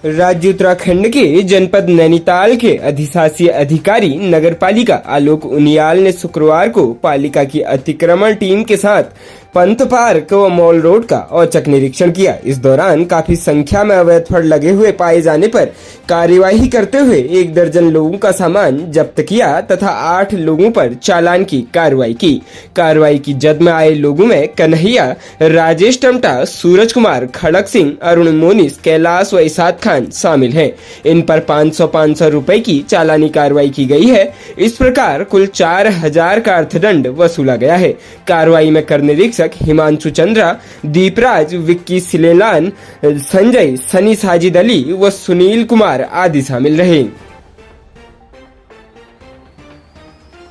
राज्य उत्तराखंड के जनपद नैनीताल के अधिशासी अधिकारी नगरपालिका आलोक उनियाल ने शुक्रवार को पालिका की अतिक्रमण टीम के साथ पंथ पार्क व मॉल रोड का औचक निरीक्षण किया। इस दौरान काफी संख्या में अवैध फड़ लगे हुए पाए जाने पर कार्यवाही करते हुए 1 दर्जन लोगों का सामान जब्त किया तथा 8 लोगों पर चालान की कार्रवाई की। कार्रवाई की जद में आए लोगों में कन्हैया, राजेश टमटा, सूरज कुमार, खड़क सिंह, अरुण मोनिस, कैलाश व इसाद खान शामिल हैं। इन पर 500 रुपए की चालानी कार्रवाई की गई है। इस प्रकार कुल 4000 का अर्थदंड वसूला गया है। कार्रवाई में कर निरीक्षक हिमांशु चंद्रा, दीपराज, विक्की सिलेलान, संजय, सनी साजिद अली व सुनील कुमार आदि शामिल रहे।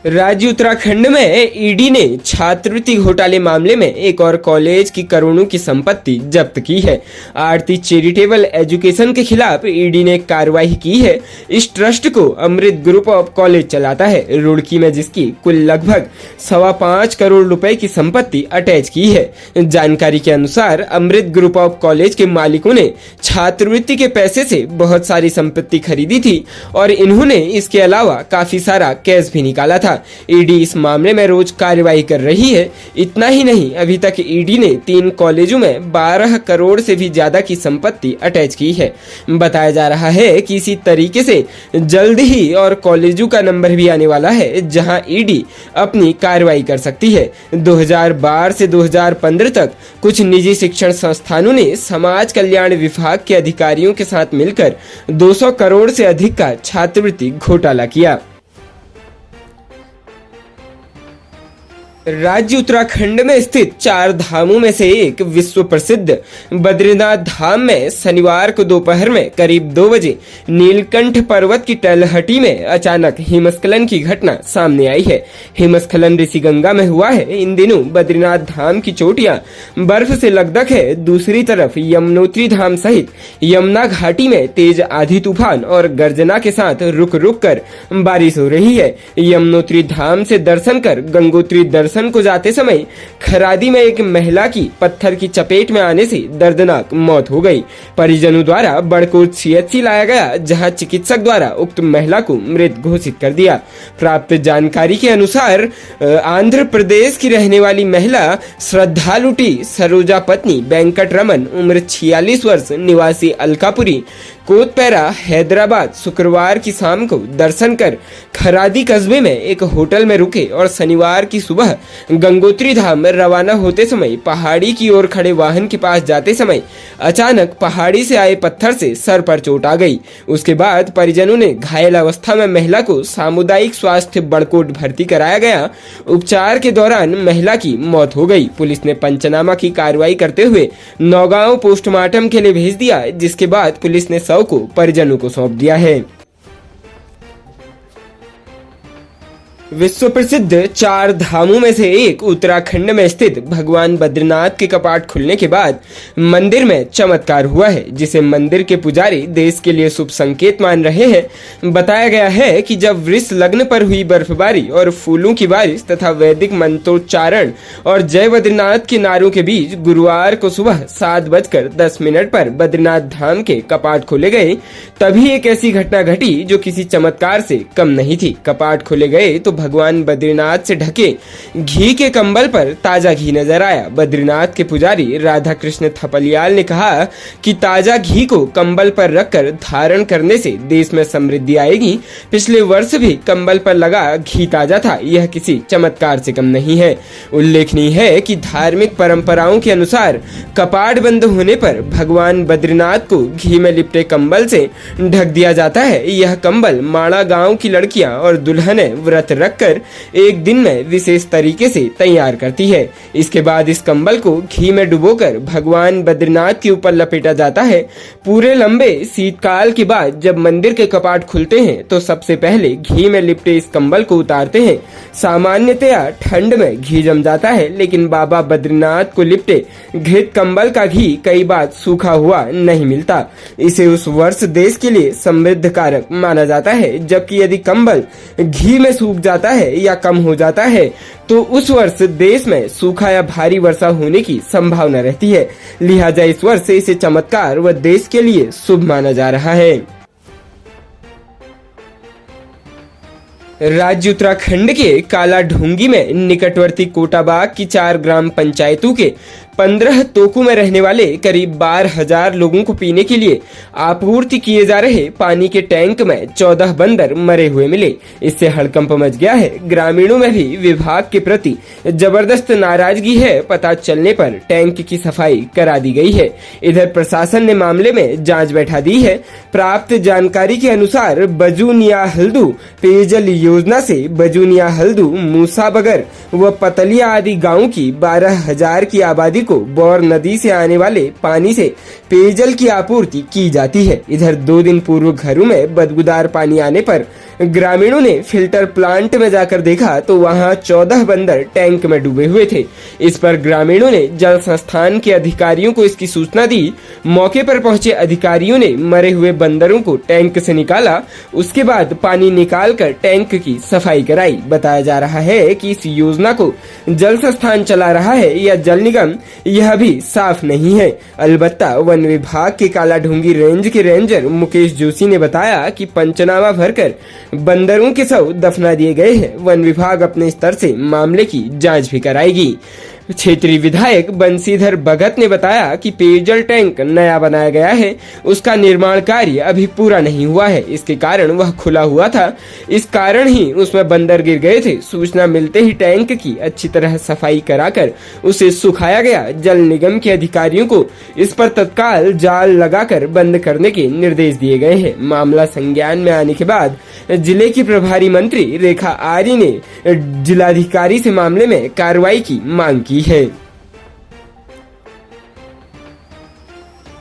राज्य उत्तराखंड में ईडी ने छात्रवृत्ति घोटाले मामले में एक और कॉलेज की करोड़ों की संपत्ति जब्त की है। आरती चैरिटेबल एजुकेशन के खिलाफ ईडी ने कार्रवाई की है। इस ट्रस्ट को अमृत ग्रुप ऑफ कॉलेज चलाता है, रुड़की में, जिसकी कुल लगभग 5.25 करोड़ रुपए की संपत्ति अटैच की है। जानकारी के अनुसार अमृत ग्रुप ऑफ कॉलेज के मालिकों ने छात्रवृत्ति के पैसे से बहुत सारी संपत्ति खरीदी थी और इन्होंने इसके अलावा काफी सारा कैश भी निकाला था। ईडी इस मामले में रोज कार्यवाही कर रही है। इतना ही नहीं, अभी तक ईडी ने 3 कॉलेजों में 12 करोड़ से भी ज्यादा की संपत्ति अटैच की है। बताया जा रहा है कि इसी तरीके से जल्द ही और कॉलेजों का नंबर भी आने वाला है जहां ईडी अपनी कार्रवाई कर सकती है। 2012 से 2015 तक कुछ निजी शिक्षण संस्थानों ने समाज कल्याण विभाग के अधिकारियों के साथ मिलकर 200 करोड़ से अधिक का छात्रवृत्ति घोटाला किया। राज्य उत्तराखंड में स्थित 4 धामों में से एक विश्व प्रसिद्ध बद्रीनाथ धाम में शनिवार को दोपहर में करीब 2 बजे नीलकंठ पर्वत की तलहटी में अचानक हिमस्खलन की घटना सामने आई है। हिमस्खलन ऋषिगंगा में हुआ है। इन दिनों बद्रीनाथ धाम की चोटियां बर्फ से लकदक है। दूसरी तरफ यमुनोत्री धाम सहित यमुना घाटी में तेज आंधी तूफान और गर्जना के साथ रुक रुक कर बारिश हो रही है। यमुनोत्री धाम से दर्शन कर गंगोत्री दर्शन को जाते समय खरादी में एक महिला की पत्थर की चपेट में आने से दर्दनाक मौत हो गई। परिजनों द्वारा बड़कोट सीएचसी लाया गया, जहां चिकित्सक द्वारा उक्त महिला को मृत घोषित कर दिया। प्राप्त जानकारी के अनुसार आंध्र प्रदेश की रहने वाली महिला श्रद्धालु टी सरोजा पत्नी वेंकट रमन, उम्र 46 वर्ष, निवासी अलकापुरी, कोतपेरा, हैदराबाद, शुक्रवार की शाम को दर्शन कर खरादी कस्बे में एक होटल में रुके और शनिवार की सुबह गंगोत्री धाम रवाना होते समय पहाड़ी की ओर खड़े वाहन के पास जाते समय अचानक पहाड़ी से आए पत्थर से सर पर चोट आ गई। उसके बाद परिजनों ने घायल अवस्था में महिला को सामुदायिक स्वास्थ्य बड़कोट भर्ती कराया गया। उपचार के दौरान महिला की मौत हो गई। पुलिस ने पंचनामा की कार्रवाई करते हुए नौगांव पोस्टमार्टम के लिए भेज दिया, जिसके बाद पुलिस ने शव को परिजनों को सौंप दिया है। विश्व प्रसिद्ध 4 धामों में से एक उत्तराखंड में स्थित भगवान बद्रीनाथ के कपाट खुलने के बाद मंदिर में चमत्कार हुआ है, जिसे मंदिर के पुजारी देश के लिए शुभ संकेत मान रहे हैं। बताया गया है कि जब वृष लग्न पर हुई बर्फबारी और फूलों की बारिश तथा वैदिक मंत्रोच्चारण और जय बद्रीनाथ के नारों के बीच गुरुवार को सुबह 7:10 पर बद्रीनाथ धाम के कपाट खोले गए, तभी एक ऐसी घटना घटी जो किसी चमत्कार से कम नहीं थी। कपाट खोले गए तो भगवान बद्रीनाथ से ढके घी के कंबल पर ताजा घी नजर आया। बद्रीनाथ के पुजारी राधा कृष्ण थपलियाल ने कहा कि ताजा घी को कंबल पर रखकर धारण करने से देश में समृद्धि आएगी। पिछले वर्ष भी कंबल पर लगा घी ताजा था। यह किसी चमत्कार से कम नहीं है। उल्लेखनीय है कि धार्मिक परंपराओं के अनुसार कपाट बंद होने पर भगवान बद्रीनाथ को घी में लिपटे कंबल से ढक दिया जाता है। यह कंबल माणा गांव की लड़कियां और दुल्हनें व्रत रखकर एक दिन में विशेष तरीके से तैयार करती है। इसके बाद इस कंबल को घी में डुबोकर भगवान बद्रीनाथ के ऊपर लपेटा जाता है। पूरे लंबे शीतकाल के बाद जब मंदिर के कपाट खुलते हैं तो सबसे पहले घी में लिपटे इस कंबल को उतारते हैं। सामान्यतया ठंड में घी जम जाता है, लेकिन बाबा बद्रीनाथ को लिपटे घृत कंबल का घी कई बार सूखा हुआ नहीं मिलता। इसे उस वर्ष देश के लिए समृद्ध कारक माना जाता है, जबकि यदि कंबल घी में सूख जाता जाता है या कम हो जाता है तो उस वर्ष देश में सूखा या भारी वर्षा होने की संभावना रहती है। लिहाजा इस वर्ष इसे चमत्कार व देश के लिए शुभ माना जा रहा है। राज्य उत्तराखंड के काला ढूंगी में निकटवर्ती कोटाबाग की 4 ग्राम पंचायतों के 15 तोकों में रहने वाले करीब 12,000 लोगों को पीने के लिए आपूर्ति किए जा रहे पानी के टैंक में 14 बंदर मरे हुए मिले। इससे हड़कंप मच गया है। ग्रामीणों में भी विभाग के प्रति जबरदस्त नाराजगी है। पता चलने पर टैंक की सफाई करा दी गई है। इधर प्रशासन ने मामले में जांच बैठा दी है। प्राप्त जानकारी के अनुसार बजूनिया हल्दू पेयजल योजना से बजूनिया हल्दू, मूसा बगर व पतलिया आदि गाँव की 12,000 की आबादी को बौर नदी से आने वाले पानी से पेयजल की आपूर्ति की जाती है। इधर 2 दिन पूर्व घरों में बदबूदार पानी आने पर ग्रामीणों ने फिल्टर प्लांट में जाकर देखा तो वहां 14 बंदर टैंक में डूबे हुए थे। इस पर ग्रामीणों ने जल संस्थान के अधिकारियों को इसकी सूचना दी। मौके पर पहुंचे अधिकारियों ने मरे हुए बंदरों को टैंक से निकाला। उसके बाद पानी निकालकर टैंक की सफाई कराई। बताया जा रहा है कि इस योजना को जल संस्थान चला रहा है या जल निगम, यह भी साफ नहीं है। अलबत्ता वन विभाग के काला ढूंगी रेंज के रेंजर मुकेश जोशी ने बताया कि पंचनामा भरकर बंदरों के शव दफना दिए गए हैं। वन विभाग अपने स्तर से मामले की जांच भी कराएगी। क्षेत्रीय विधायक बंशीधर भगत ने बताया कि पेयजल टैंक नया बनाया गया है, उसका निर्माण कार्य अभी पूरा नहीं हुआ है। इसके कारण वह खुला हुआ था, इस कारण ही उसमें बंदर गिर गए थे। सूचना मिलते ही टैंक की अच्छी तरह सफाई कराकर उसे सुखाया गया। जल निगम के अधिकारियों को इस पर तत्काल जाल लगाकर बंद करने के निर्देश दिए गए हैं। मामला संज्ञान में आने के बाद जिले की प्रभारी मंत्री रेखा आर्य ने जिलाधिकारी से मामले में कार्रवाई की मांग की है।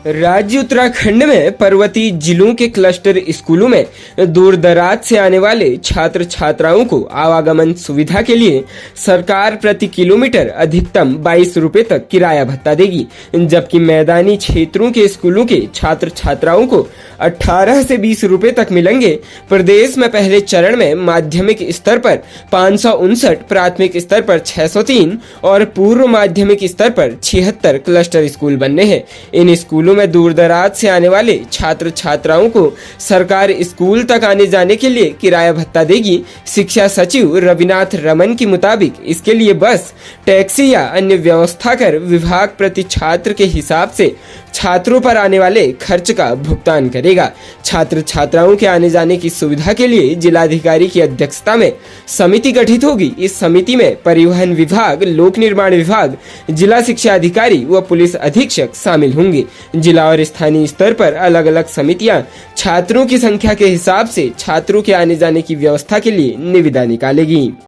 राज्य उत्तराखंड में पर्वतीय जिलों के क्लस्टर स्कूलों में दूर दराज से आने वाले छात्र छात्राओं को आवागमन सुविधा के लिए सरकार प्रति किलोमीटर अधिकतम 22 रुपए तक किराया भत्ता देगी, जबकि मैदानी क्षेत्रों के स्कूलों के छात्र छात्राओं को 18 से 20 रुपए तक मिलेंगे। प्रदेश में पहले चरण में माध्यमिक स्तर पर 559, प्राथमिक स्तर पर 603 और पूर्व माध्यमिक स्तर पर 76 क्लस्टर स्कूल बनने हैं। इन स्कूलों में दूर दराज से आने वाले छात्र छात्राओं को सरकार स्कूल तक आने जाने के लिए किराया भत्ता देगी। शिक्षा सचिव रविनाथ रमन के मुताबिक इसके लिए बस, टैक्सी या अन्य व्यवस्था कर विभाग प्रति छात्र के हिसाब से छात्रों पर आने वाले खर्च का भुगतान करेगा। छात्र छात्राओं के आने जाने की सुविधा के लिए जिलाधिकारी की अध्यक्षता में समिति गठित होगी। इस समिति में परिवहन विभाग, लोक निर्माण विभाग, जिला शिक्षा अधिकारी व पुलिस अधीक्षक शामिल होंगे। जिला और स्थानीय स्तर पर अलग अलग समितियां छात्रों की संख्या के हिसाब से छात्रों के आने जाने की व्यवस्था के लिए निविदा निकालेगी।